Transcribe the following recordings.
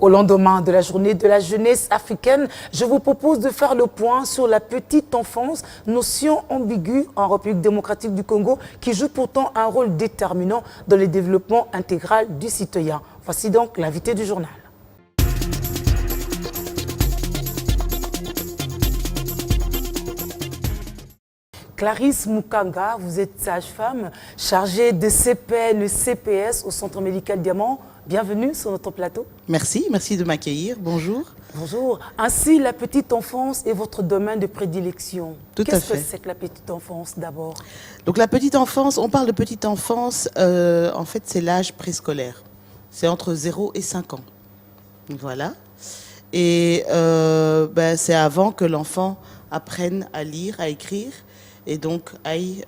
Au lendemain de la journée de la jeunesse africaine, je vous propose de faire le point sur la petite enfance, notion ambiguë en République démocratique du Congo, qui joue pourtant un rôle déterminant dans le développement intégral du citoyen. Voici donc l'invité du journal. Clarisse Mukanga, vous êtes sage-femme chargée de CPN CPS au Centre médical Diamant. Bienvenue sur notre plateau. Merci de m'accueillir. Bonjour. Bonjour. Ainsi, la petite enfance est votre domaine de prédilection. Tout à fait. Qu'est-ce que c'est que la petite enfance d'abord? Donc la petite enfance, on parle de petite enfance, en fait c'est l'âge préscolaire. C'est entre 0 et 5 ans. Voilà. Et c'est avant que l'enfant apprenne à lire, à écrire et donc aille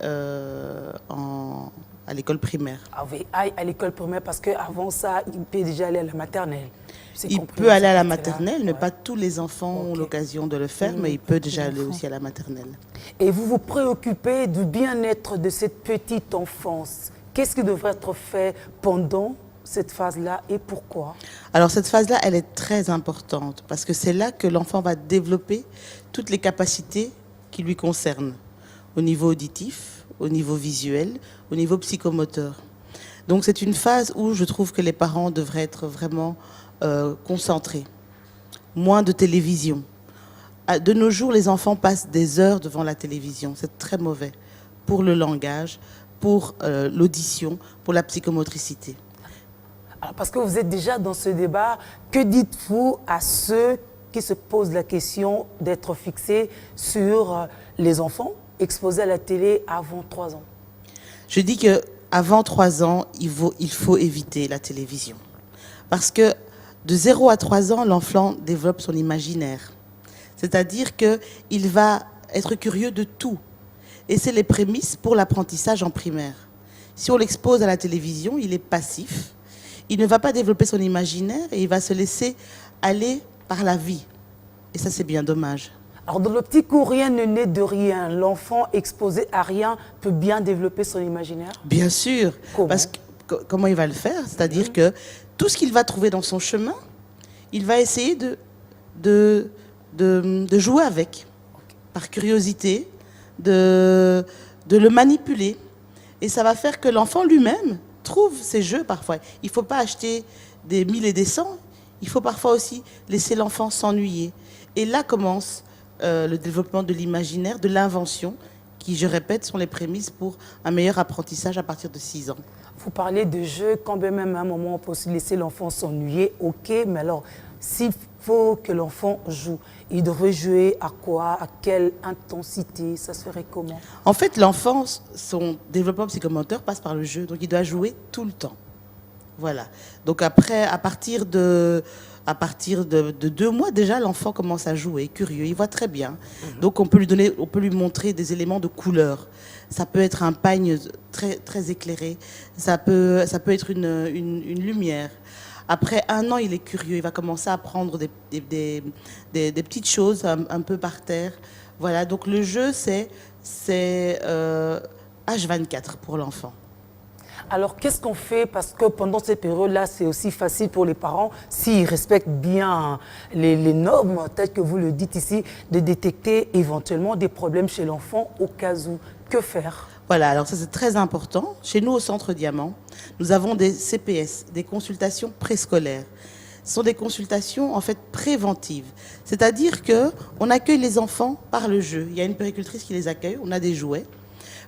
à l'école primaire. Ah oui, aille à l'école primaire parce qu'avant ça, il peut déjà aller à la maternelle. Il peut aller à la maternelle, mais pas tous les enfants ont l'occasion de le faire, mais il peut déjà aller aussi à la maternelle. Et vous vous préoccupez du bien-être de cette petite enfance. Qu'est-ce qui devrait être fait pendant cette phase-là et pourquoi? Alors cette phase-là, elle est très importante parce que c'est là que l'enfant va développer toutes les capacités qui lui concernent, au niveau auditif, au niveau visuel, au niveau psychomoteur. Donc c'est une phase où je trouve que les parents devraient être vraiment concentrés. Moins de télévision. De nos jours, les enfants passent des heures devant la télévision. C'est très mauvais pour le langage, pour l'audition, pour la psychomotricité. Alors, parce que vous êtes déjà dans ce débat, que dites-vous à ceux qui se posent la question d'être fixés sur les enfants exposés à la télé avant 3 ans? Je dis qu'avant 3 ans, il faut éviter la télévision. Parce que de 0 à 3 ans, l'enfant développe son imaginaire. C'est-à-dire qu'il va être curieux de tout. Et c'est les prémices pour l'apprentissage en primaire. Si on l'expose à la télévision, il est passif. Il ne va pas développer son imaginaire et il va se laisser aller par la vie. Et ça, c'est bien dommage. Alors, dans l'optique où rien ne naît de rien, l'enfant exposé à rien peut bien développer son imaginaire? Bien sûr. Comment? Parce que comment il va le faire? C'est-à-dire que tout ce qu'il va trouver dans son chemin, il va essayer de jouer avec, par curiosité, de le manipuler. Et ça va faire que l'enfant lui-même trouve ses jeux parfois. Il ne faut pas acheter des 1000 et des 100. Il faut parfois aussi laisser l'enfant s'ennuyer. Et là commence le développement de l'imaginaire, de l'invention, qui, je répète, sont les prémices pour un meilleur apprentissage à partir de 6 ans. Vous parlez de jeux, quand bien même à un moment on peut aussi laisser l'enfant s'ennuyer, ok, mais alors s'il faut que l'enfant joue, il devrait jouer à quoi? À quelle intensité? Ça se ferait comment? En fait, l'enfant, son développement psychomoteur passe par le jeu, donc il doit jouer tout le temps. Voilà. Donc après, à partir de 2 mois, déjà, l'enfant commence à jouer, curieux, il voit très bien. Donc on peut lui montrer des éléments de couleur. Ça peut être un pagne très, très éclairé, ça peut être une lumière. Après 1 an, il est curieux, il va commencer à prendre des petites choses un peu par terre. Voilà, donc le jeu, c'est H24 pour l'enfant. Alors, qu'est-ce qu'on fait? Parce que pendant cette période-là, c'est aussi facile pour les parents, s'ils respectent bien les normes, telles que vous le dites ici, de détecter éventuellement des problèmes chez l'enfant au cas où. Que faire? Voilà, alors ça c'est très important. Chez nous, au Centre Diamant, nous avons des CPS, des consultations préscolaires. Ce sont des consultations en fait préventives. C'est-à-dire qu'on accueille les enfants par le jeu. Il y a une puéricultrice qui les accueille, on a des jouets.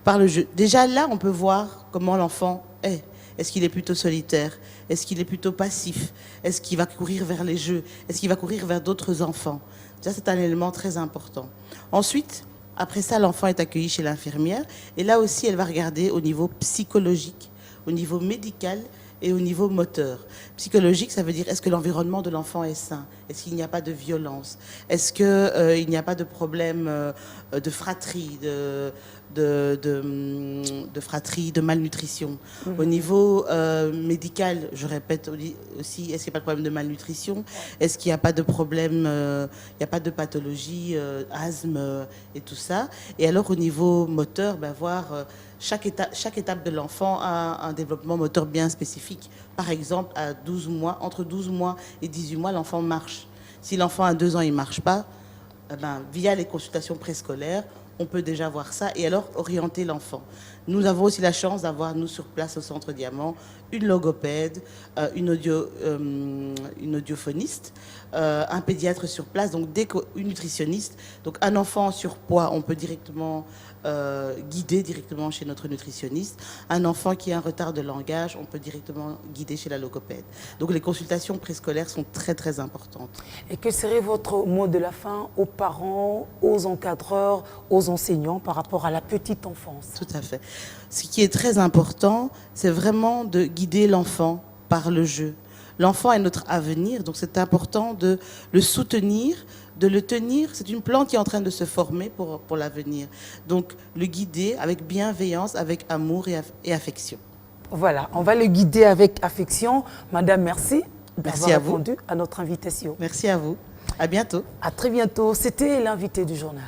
Par le jeu. Déjà là, on peut voir comment l'enfant est. Est-ce qu'il est plutôt solitaire? Est-ce qu'il est plutôt passif? Est-ce qu'il va courir vers les jeux? Est-ce qu'il va courir vers d'autres enfants? Déjà, c'est un élément très important. Ensuite, après ça, l'enfant est accueilli chez l'infirmière. Et là aussi, elle va regarder au niveau psychologique, au niveau médical et au niveau moteur. Psychologique, ça veut dire est-ce que l'environnement de l'enfant est sain? Est-ce qu'il n'y a pas de violence? Est-ce qu'il n'y a pas de problème de fratrie, de fratrie, de malnutrition? Au niveau médical, je répète aussi, est-ce qu'il n'y a pas de problème de malnutrition? Est-ce qu'il n'y a pas de problème, il n'y a pas de pathologie, asthme et tout ça? Et alors au niveau moteur, voir chaque étape de l'enfant a un développement moteur bien spécifique. Par exemple, à 12 mois, entre 12 mois et 18 mois, l'enfant marche. Si l'enfant a 2 ans, il ne marche pas, via les consultations préscolaires, on peut déjà voir ça et alors orienter l'enfant. Nous avons aussi la chance d'avoir, nous, sur place au Centre Diamant, une logopède, une audiophoniste, un pédiatre sur place, donc une nutritionniste. Donc un enfant en surpoids, on peut directement guider directement chez notre nutritionniste. Un enfant qui a un retard de langage, on peut directement guider chez la logopède. Donc les consultations préscolaires sont très très importantes. Et quel serait votre mot de la fin aux parents, aux encadreurs, aux enseignants par rapport à la petite enfance? Tout à fait. Ce qui est très important, c'est vraiment de guider l'enfant par le jeu. L'enfant est notre avenir, donc c'est important de le soutenir, de le tenir. C'est une plante qui est en train de se former pour l'avenir. Donc le guider avec bienveillance, avec amour et affection. Voilà, on va le guider avec affection. Madame, merci Merci d'avoir répondu à notre invitation. Merci à vous. À bientôt. À très bientôt. C'était l'invité du journal.